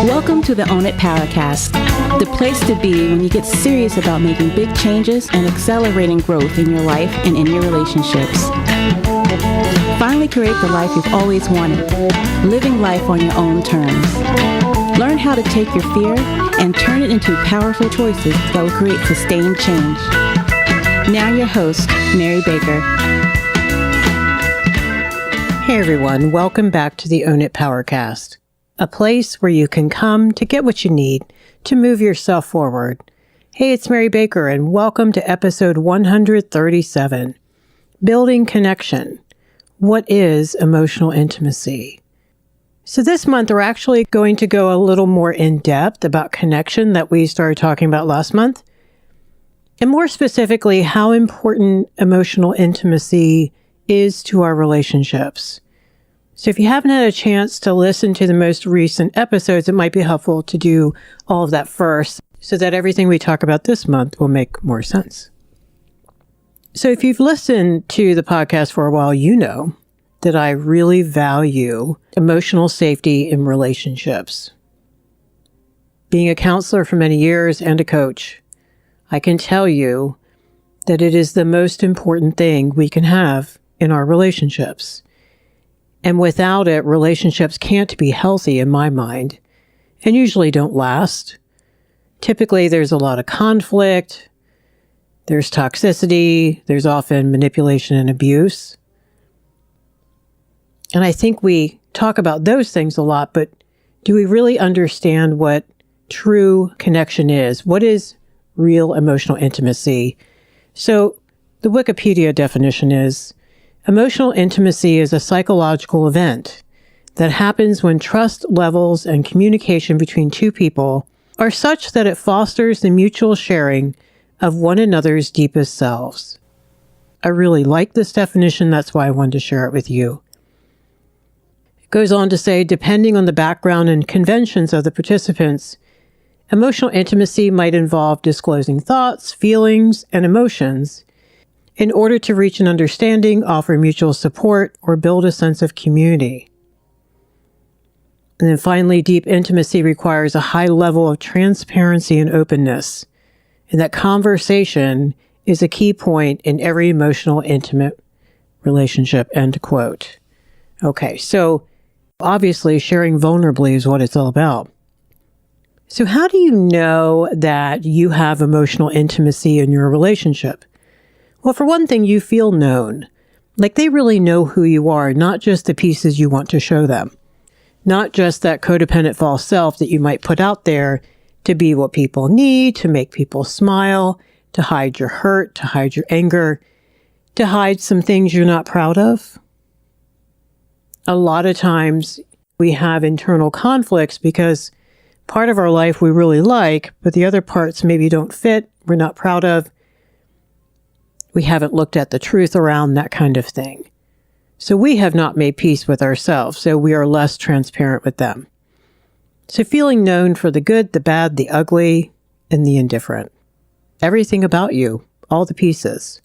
Welcome to the Own It Powercast, the place to be when you get serious about making big changes and accelerating growth in your life and in your relationships. Finally create the life you've always wanted, living life on your own terms. Learn how to take your fear and turn it into powerful choices that will create sustained change. Now your host, Mary Baker. Hey everyone, welcome back to the Own It Powercast, a place where you can come to get what you need to move yourself forward. Hey, it's Mary Baker and welcome to episode 137, Building Connection. What is emotional intimacy? So this month we're actually going to go a little more in depth about connection that we started talking about last month, and more specifically how important emotional intimacy is to our relationships. So if you haven't had a chance to listen to the most recent episodes, it might be helpful to do all of that first so that everything we talk about this month will make more sense. So if you've listened to the podcast for a while, you know that I really value emotional safety in relationships. Being a counselor for many years and a coach, I can tell you that it is the most important thing we can have in our relationships. And without it, relationships can't be healthy in my mind, and usually don't last. Typically, there's a lot of conflict, there's toxicity, there's often manipulation and abuse. And I think we talk about those things a lot, but do we really understand what true connection is? What is real emotional intimacy? So the Wikipedia definition is, emotional intimacy is a psychological event that happens when trust levels and communication between two people are such that it fosters the mutual sharing of one another's deepest selves. I really like this definition, that's why I wanted to share it with you. It goes on to say, depending on the background and conventions of the participants, emotional intimacy might involve disclosing thoughts, feelings, and emotions in order to reach an understanding, offer mutual support, or build a sense of community. And then finally, deep intimacy requires a high level of transparency and openness, and that conversation is a key point in every emotional, intimate relationship, end quote. Okay, so obviously sharing vulnerably is what it's all about. So how do you know that you have emotional intimacy in your relationship? Well, for one thing, you feel known. Like they really know who you are, not just the pieces you want to show them. Not just that codependent false self that you might put out there to be what people need, to make people smile, to hide your hurt, to hide your anger, to hide some things you're not proud of. A lot of times we have internal conflicts because part of our life we really like, but the other parts maybe don't fit, we're not proud of. We haven't looked at the truth around that kind of thing. So we have not made peace with ourselves, so we are less transparent with them. So feeling known for the good, the bad, the ugly, and the indifferent. Everything about you, all the pieces.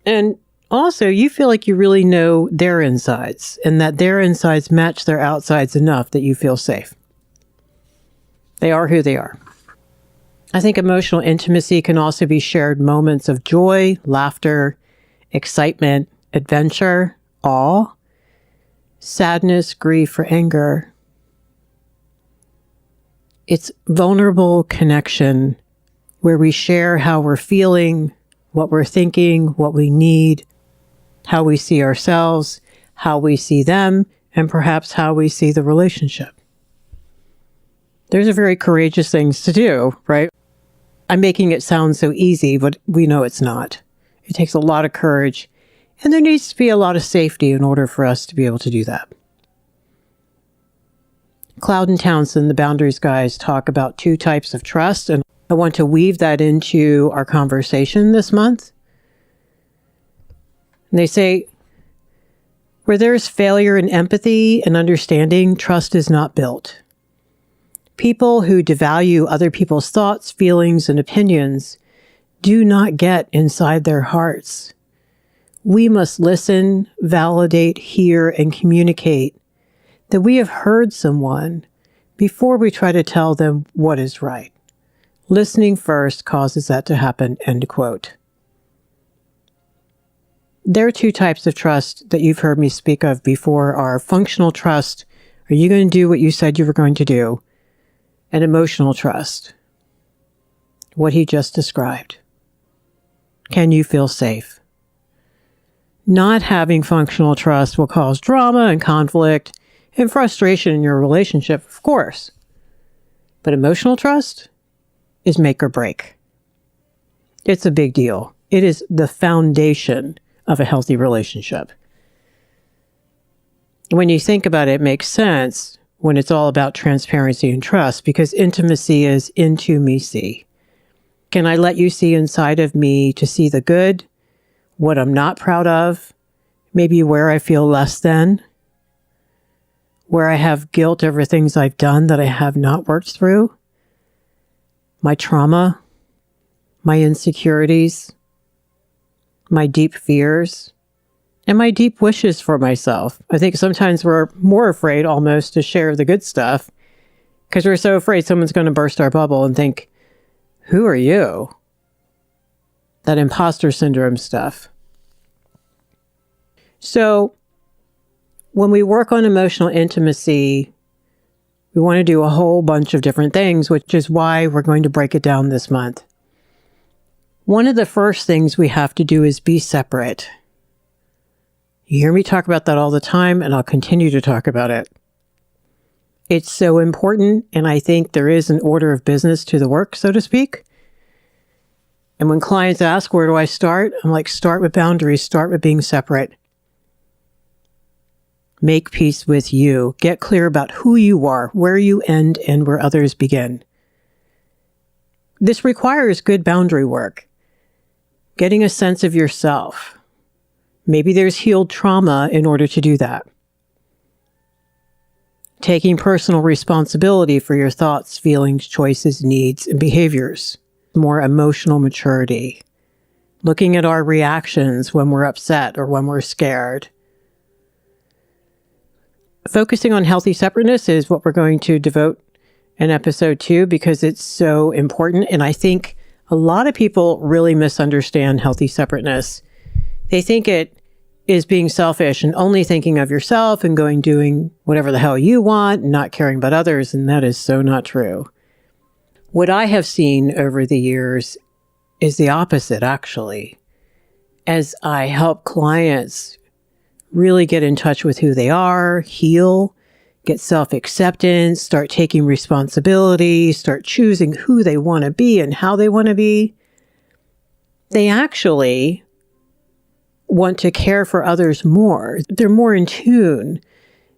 And also, you feel like you really know their insides, and that their insides match their outsides enough that you feel safe. They are who they are. I think emotional intimacy can also be shared moments of joy, laughter, excitement, adventure, awe, sadness, grief, or anger. It's vulnerable connection where we share how we're feeling, what we're thinking, what we need, how we see ourselves, how we see them, and perhaps how we see the relationship. Those are very courageous things to do, right? I'm making it sound so easy, but we know it's not. It takes a lot of courage, and there needs to be a lot of safety in order for us to be able to do that. Cloud and Townsend, the Boundaries guys, talk about two types of trust, and I want to weave that into our conversation this month. And they say, where there is failure in empathy and understanding, trust is not built. People who devalue other people's thoughts, feelings, and opinions do not get inside their hearts. We must listen, validate, hear, and communicate that we have heard someone before we try to tell them what is right. Listening first causes that to happen, end quote. There are two types of trust that you've heard me speak of before are functional trust. Are you going to do what you said you were going to do? And emotional trust. What he just described. Can you feel safe? Not having functional trust will cause drama and conflict and frustration in your relationship, of course. But emotional trust is make or break. It's a big deal. It is the foundation of a healthy relationship. When you think about it, it makes sense when it's all about transparency and trust, because intimacy is into me see. Can I let you see inside of me to see the good, what I'm not proud of, maybe where I feel less than, where I have guilt over things I've done that I have not worked through, my trauma, my insecurities, my deep fears, and my deep wishes for myself. I think sometimes we're more afraid almost to share the good stuff because we're so afraid someone's going to burst our bubble and think, who are you? That imposter syndrome stuff. So when we work on emotional intimacy, we want to do a whole bunch of different things, which is why we're going to break it down this month. One of the first things we have to do is be separate. You hear me talk about that all the time, and I'll continue to talk about it. It's so important, and I think there is an order of business to the work, so to speak. And when clients ask, where do I start? I'm like, start with boundaries, start with being separate. Make peace with you. Get clear about who you are, where you end, and where others begin. This requires good boundary work. Getting a sense of yourself. Maybe there's healed trauma in order to do that. Taking personal responsibility for your thoughts, feelings, choices, needs, and behaviors. More emotional maturity. Looking at our reactions when we're upset or when we're scared. Focusing on healthy separateness is what we're going to devote an episode to because it's so important. And I think a lot of people really misunderstand healthy separateness. They think it is being selfish and only thinking of yourself and doing whatever the hell you want and not caring about others. And that is so not true. What I have seen over the years is the opposite, actually. As I help clients really get in touch with who they are, heal, get self-acceptance, start taking responsibility, start choosing who they want to be and how they want to be, they actually want to care for others more. They're more in tune.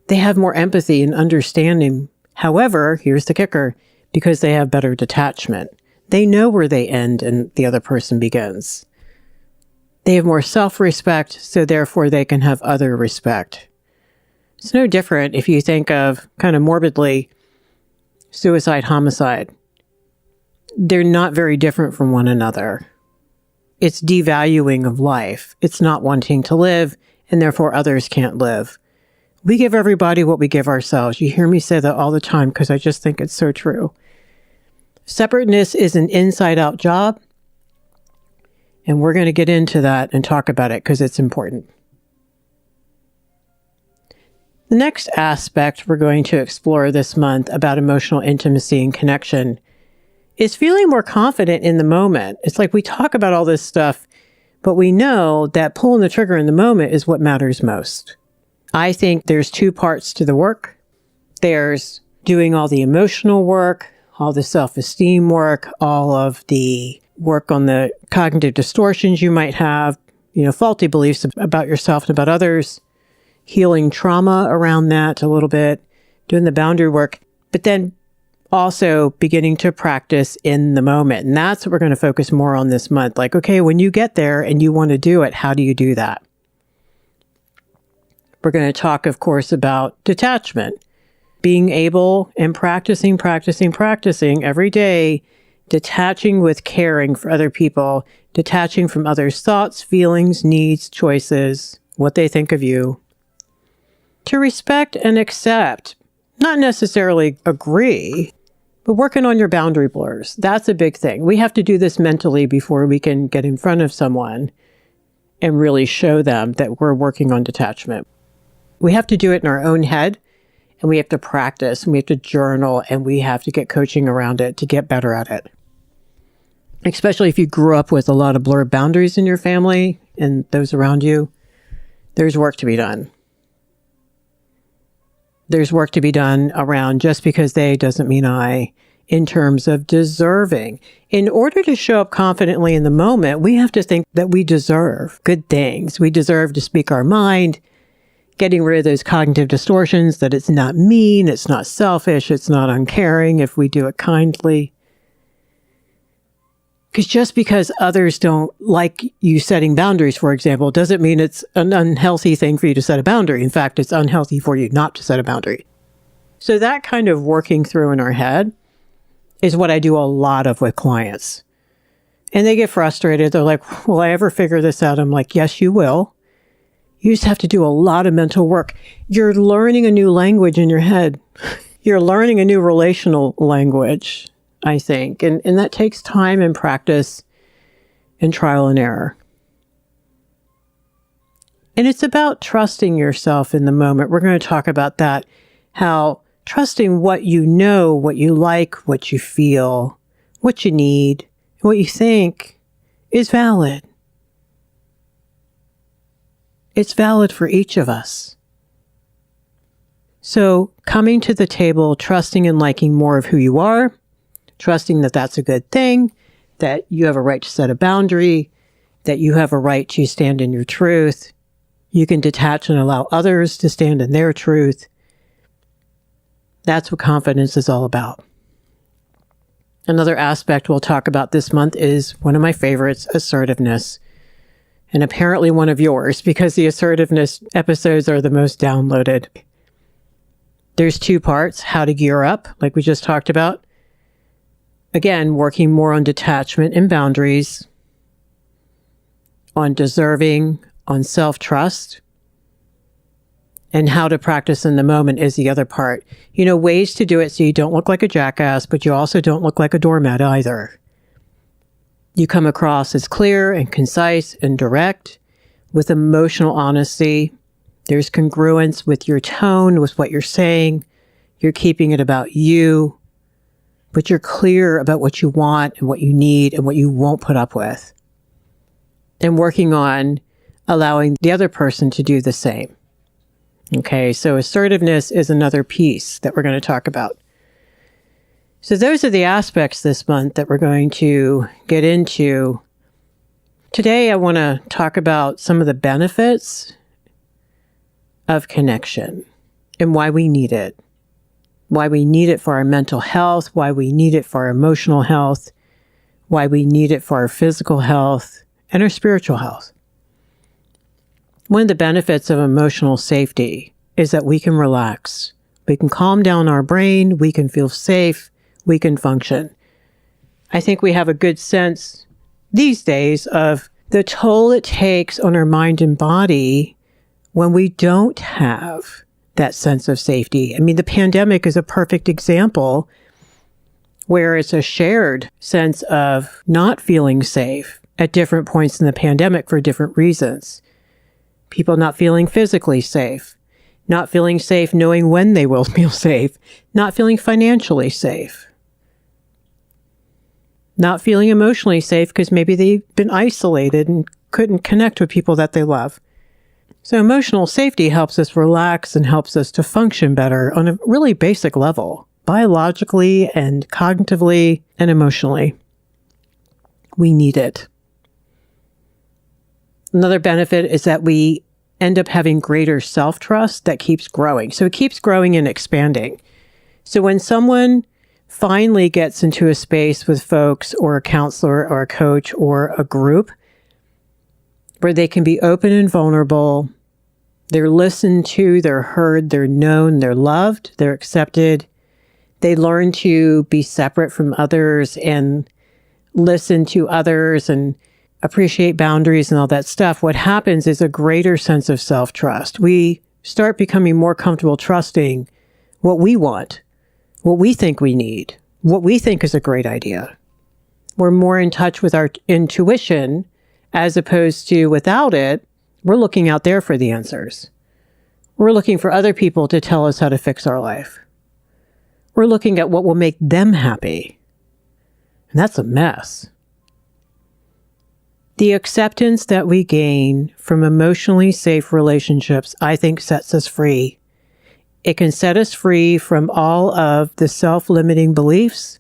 They have more empathy and understanding. However, here's the kicker, because they have better detachment. They know where they end and the other person begins. They have more self-respect, so therefore they can have other respect. It's no different if you think of, kind of morbidly, suicide, homicide. They're not very different from one another. It's devaluing of life. It's not wanting to live, and therefore others can't live. We give everybody what we give ourselves. You hear me say that all the time because I just think it's so true. Separateness is an inside-out job. And we're going to get into that and talk about it because it's important. The next aspect we're going to explore this month about emotional intimacy and connection is feeling more confident in the moment. It's like we talk about all this stuff, but we know that pulling the trigger in the moment is what matters most. I think there's two parts to the work. There's doing all the emotional work, all the self-esteem work, all of the work on the cognitive distortions you might have, faulty beliefs about yourself and about others, healing trauma around that a little bit, doing the boundary work, but then also beginning to practice in the moment. And that's what we're going to focus more on this month. Like, okay, when you get there and you want to do it, how do you do that? We're going to talk, of course, about detachment, being able and practicing every day, detaching with caring for other people, detaching from others' thoughts, feelings, needs, choices, what they think of you. to respect and accept, not necessarily agree, but working on your boundary blurs. That's a big thing. We have to do this mentally before we can get in front of someone and really show them that we're working on detachment. We have to do it in our own head, and we have to practice, and we have to journal, and we have to get coaching around it to get better at it. Especially if you grew up with a lot of blurred boundaries in your family and those around you, there's work to be done. There's work to be done around just because they doesn't mean I, in terms of deserving. In order to show up confidently in the moment, we have to think that we deserve good things. We deserve to speak our mind, getting rid of those cognitive distortions that it's not mean, it's not selfish, it's not uncaring if we do it kindly. Because just because others don't like you setting boundaries, for example, doesn't mean it's an unhealthy thing for you to set a boundary. In fact, it's unhealthy for you not to set a boundary. So that kind of working through in our head is what I do a lot of with clients. And they get frustrated. They're like, will I ever figure this out? I'm like, yes, you will. You just have to do a lot of mental work. You're learning a new language in your head. You're learning a new relational language, I think. And that takes time and practice and trial and error. And it's about trusting yourself in the moment. We're going to talk about that, how trusting what you know, what you like, what you feel, what you need, and what you think is valid. It's valid for each of us. So coming to the table, trusting and liking more of who you are, trusting that that's a good thing, that you have a right to set a boundary, that you have a right to stand in your truth. You can detach and allow others to stand in their truth. That's what confidence is all about. Another aspect we'll talk about this month is one of my favorites, assertiveness. And apparently one of yours, because the assertiveness episodes are the most downloaded. There's 2 parts, how to gear up, like we just talked about. Again, working more on detachment and boundaries, on deserving, on self-trust, and how to practice in the moment is the other part. You know, ways to do it so you don't look like a jackass, but you also don't look like a doormat either. You come across as clear and concise and direct with emotional honesty. There's congruence with your tone, with what you're saying. You're keeping it about you, but you're clear about what you want and what you need and what you won't put up with. And working on allowing the other person to do the same. Okay, so assertiveness is another piece that we're going to talk about. So those are the aspects this month that we're going to get into. Today, I want to talk about some of the benefits of connection and why we need it. Why we need it for our mental health, why we need it for our emotional health, why we need it for our physical health and our spiritual health. One of the benefits of emotional safety is that we can relax. We can calm down our brain. We can feel safe. We can function. I think we have a good sense these days of the toll it takes on our mind and body when we don't have that sense of safety. I mean, the pandemic is a perfect example where it's a shared sense of not feeling safe at different points in the pandemic for different reasons. People not feeling physically safe, not feeling safe knowing when they will feel safe, not feeling financially safe, not feeling emotionally safe because maybe they've been isolated and couldn't connect with people that they love. So emotional safety helps us relax and helps us to function better on a really basic level, biologically and cognitively and emotionally. We need it. Another benefit is that we end up having greater self-trust that keeps growing. So it keeps growing and expanding. So when someone finally gets into a space with folks or a counselor or a coach or a group where they can be open and vulnerable, they're listened to, they're heard, they're known, they're loved, they're accepted, they learn to be separate from others and listen to others and appreciate boundaries and all that stuff, what happens is a greater sense of self-trust. We start becoming more comfortable trusting what we want, what we think we need, what we think is a great idea. We're more in touch with our intuition as opposed to without it, we're looking out there for the answers. We're looking for other people to tell us how to fix our life. We're looking at what will make them happy. And that's a mess. The acceptance that we gain from emotionally safe relationships, I think, sets us free. It can set us free from all of the self-limiting beliefs,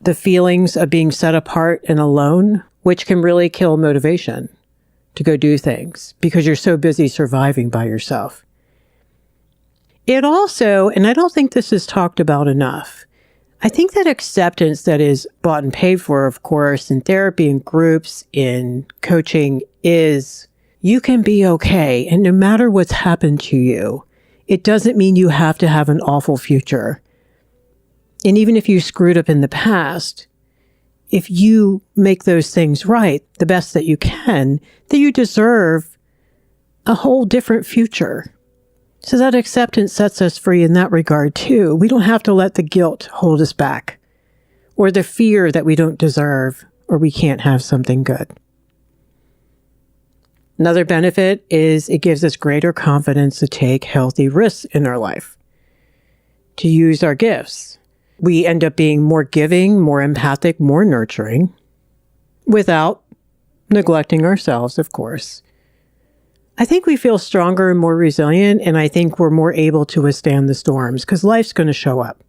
the feelings of being set apart and alone, which can really kill motivation to go do things because you're so busy surviving by yourself. It also, and I don't think this is talked about enough, I think that acceptance that is bought and paid for, of course, in therapy, in groups, in coaching, is you can be okay. And no matter what's happened to you, it doesn't mean you have to have an awful future. And even if you screwed up in the past, if you make those things right, the best that you can, then you deserve a whole different future. So that acceptance sets us free in that regard too. We don't have to let the guilt hold us back, or the fear that we don't deserve or we can't have something good. Another benefit is it gives us greater confidence to take healthy risks in our life, to use our gifts. We end up being more giving, more empathic, more nurturing, without neglecting ourselves, of course. I think we feel stronger and more resilient, and I think we're more able to withstand the storms because life's going to show up.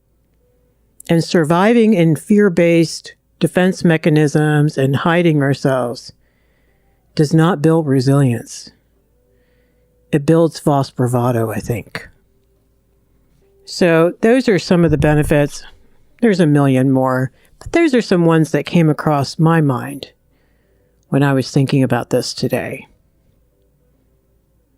And surviving in fear-based defense mechanisms and hiding ourselves does not build resilience. It builds false bravado, I think. So those are some of the benefits. There's a million more, but those are some ones that came across my mind when I was thinking about this today.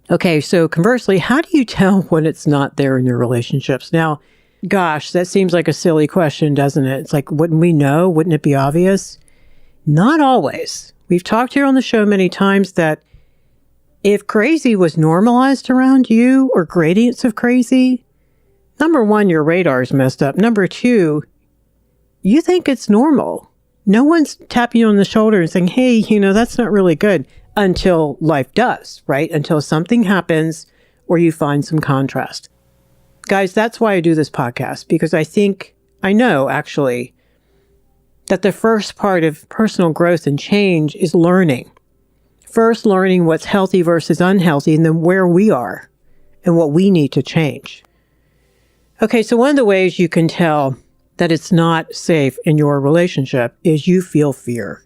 Okay, so conversely, how do you tell when it's not there in your relationships? Now, gosh, that seems like a silly question, doesn't it? It's like, wouldn't we know? Wouldn't it be obvious? Not always. We've talked here on the show many times that if crazy was normalized around you or gradients of crazy, number one, your radar's messed up. Number two, you think it's normal. No one's tapping you on the shoulder and saying, hey, that's not really good. Until life does, right? Until something happens or you find some contrast. Guys, that's why I do this podcast, because I know actually that the first part of personal growth and change is learning. First, learning what's healthy versus unhealthy, and then where we are and what we need to change. Okay, so one of the ways you can tell that it's not safe in your relationship is you feel fear.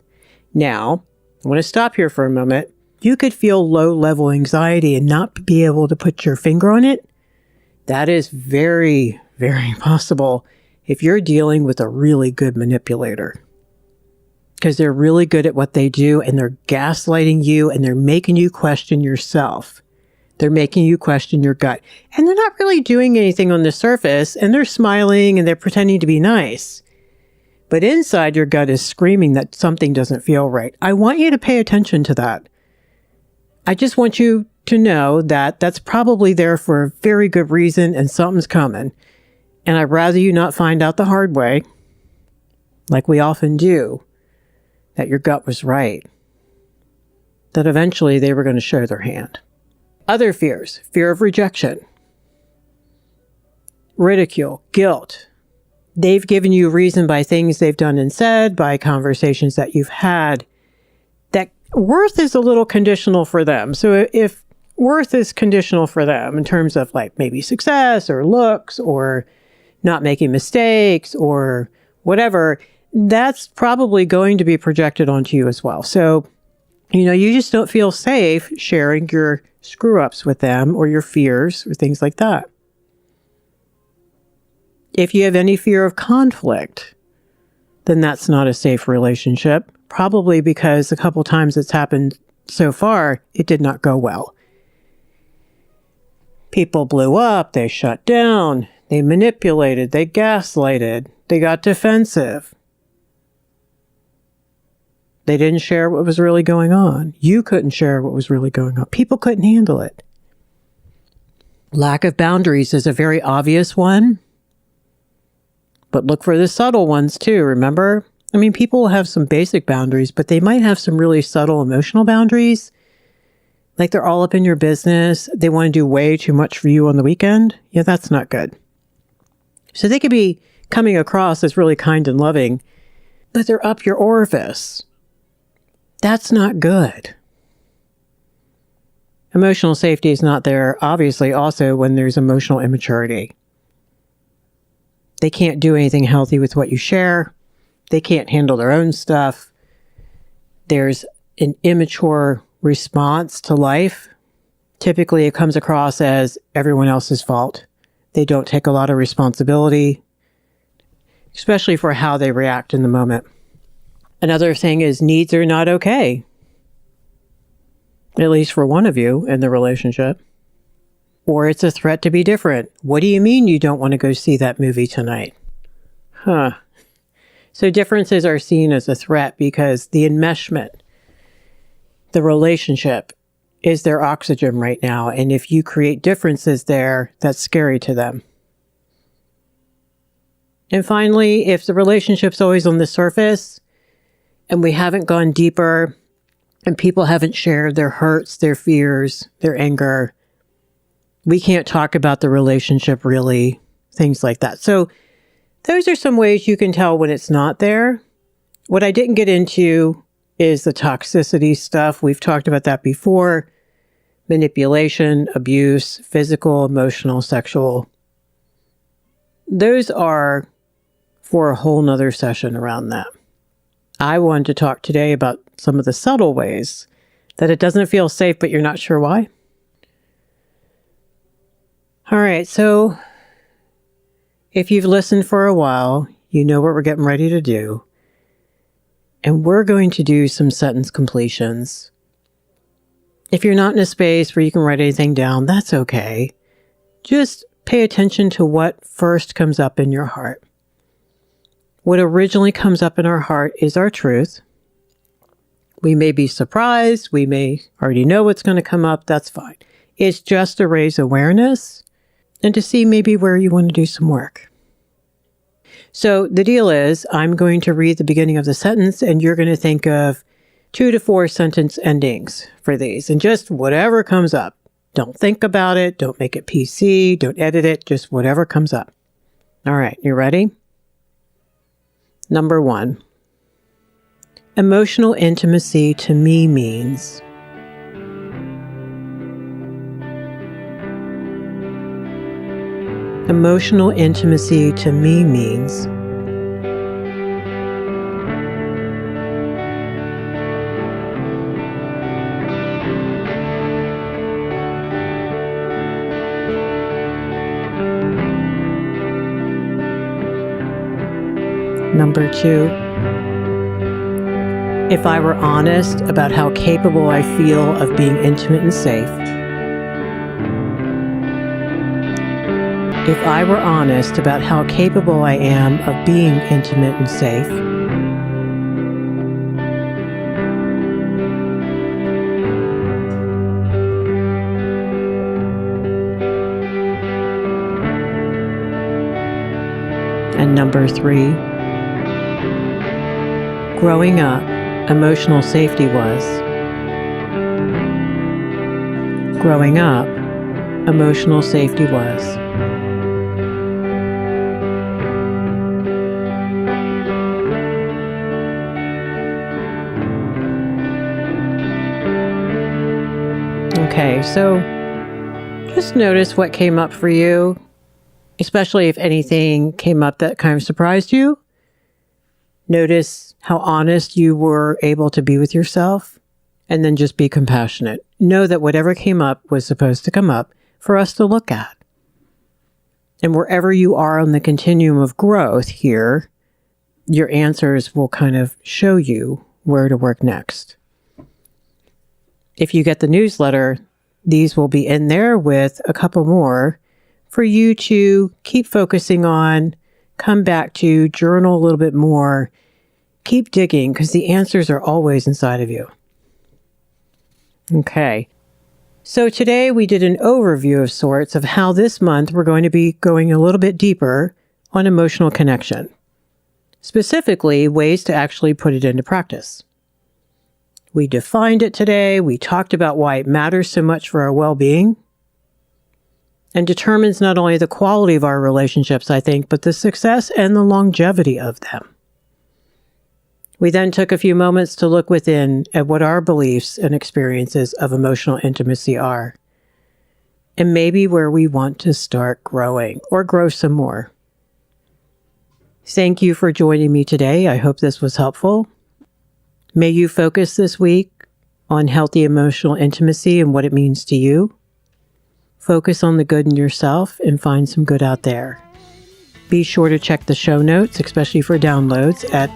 Now, I want to stop here for a moment. You could feel low-level anxiety and not be able to put your finger on it. That is very, very possible if you're dealing with a really good manipulator. Because they're really good at what they do, and they're gaslighting you, and they're making you question yourself. They're making you question your gut. And they're not really doing anything on the surface, and they're smiling, and they're pretending to be nice. But inside, your gut is screaming that something doesn't feel right. I want you to pay attention to that. I just want you to know that that's probably there for a very good reason and something's coming. And I'd rather you not find out the hard way, like we often do, that your gut was right. That eventually they were going to show their hand. Other fears: fear of rejection, ridicule, guilt. They've given you reason by things they've done and said, by conversations that you've had, that worth is a little conditional for them. So if worth is conditional for them in terms of like maybe success or looks or not making mistakes or whatever, that's probably going to be projected onto you as well. So, you just don't feel safe sharing your screw-ups with them or your fears or things like that. If you have any fear of conflict, then that's not a safe relationship, probably because a couple times it's happened so far, it did not go well. People blew up, they shut down, they manipulated, they gaslighted, they got defensive. They didn't share what was really going on. You couldn't share what was really going on. People couldn't handle it. Lack of boundaries is a very obvious one, but look for the subtle ones too, remember? I mean, people have some basic boundaries, but they might have some really subtle emotional boundaries. Like they're all up in your business. They want to do way too much for you on the weekend. Yeah, that's not good. So they could be coming across as really kind and loving, but they're up your orifice. That's not good. Emotional safety is not there, obviously, also when there's emotional immaturity. They can't do anything healthy with what you share. They can't handle their own stuff. There's an immature response to life. Typically, it comes across as everyone else's fault. They don't take a lot of responsibility, especially for how they react in the moment. Another thing is needs are not okay, at least for one of you in the relationship. Or it's a threat to be different. What do you mean you don't want to go see that movie tonight? So differences are seen as a threat because the enmeshment, the relationship, is their oxygen right now. And if you create differences there, that's scary to them. And finally, if the relationship's always on the surface and we haven't gone deeper and people haven't shared their hurts, their fears, their anger, we can't talk about the relationship really, things like that. So those are some ways you can tell when it's not there. What I didn't get into is the toxicity stuff. We've talked about that before. Manipulation, abuse, physical, emotional, sexual. Those are for a whole nother session around that. I wanted to talk today about some of the subtle ways that it doesn't feel safe, but you're not sure why. All right, so if you've listened for a while, you know what we're getting ready to do. And we're going to do some sentence completions. If you're not in a space where you can write anything down, that's okay. Just pay attention to what first comes up in your heart. What originally comes up in our heart is our truth. We may be surprised. We may already know what's going to come up. That's fine. It's just to raise awareness and to see maybe where you want to do some work. So the deal is, I'm going to read the beginning of the sentence and you're going to think of 2 to 4 sentence endings for these and just whatever comes up. Don't think about it. Don't make it PC. Don't edit it. Just whatever comes up. All right. You ready? Number 1. Emotional intimacy to me means emotional intimacy to me means Number 2, if I were honest about how capable I feel of being intimate and safe. If I were honest about how capable I am of being intimate and safe. And number 3, growing up, emotional safety was. Growing up, emotional safety was. Okay, so just notice what came up for you, especially if anything came up that kind of surprised you. Notice how honest you were able to be with yourself, and then just be compassionate. Know that whatever came up was supposed to come up for us to look at. And wherever you are on the continuum of growth here, your answers will kind of show you where to work next. If you get the newsletter, these will be in there with a couple more for you to keep focusing on, come back to, journal a little bit more, keep digging because the answers are always inside of you. Okay. So today we did an overview of sorts of how this month we're going to be going a little bit deeper on emotional connection. Specifically, ways to actually put it into practice. We defined it today. We talked about why it matters so much for our well-being and determines not only the quality of our relationships, I think, but the success and the longevity of them. We then took a few moments to look within at what our beliefs and experiences of emotional intimacy are, and maybe where we want to start growing or grow some more. Thank you for joining me today. I hope this was helpful. May you focus this week on healthy emotional intimacy and what it means to you. Focus on the good in yourself and find some good out there. Be sure to check the show notes, especially for downloads, at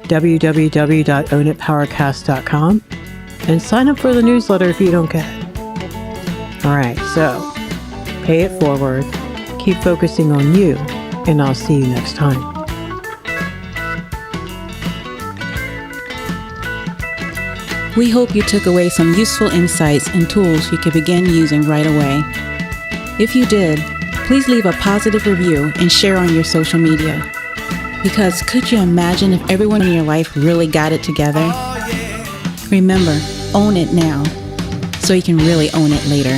www.ownitpowercast.com and sign up for the newsletter if you don't get it. All right, so pay it forward, keep focusing on you, and I'll see you next time. We hope you took away some useful insights and tools you can begin using right away. If you did, please leave a positive review and share on your social media. Because could you imagine if everyone in your life really got it together? Remember, own it now, so you can really own it later.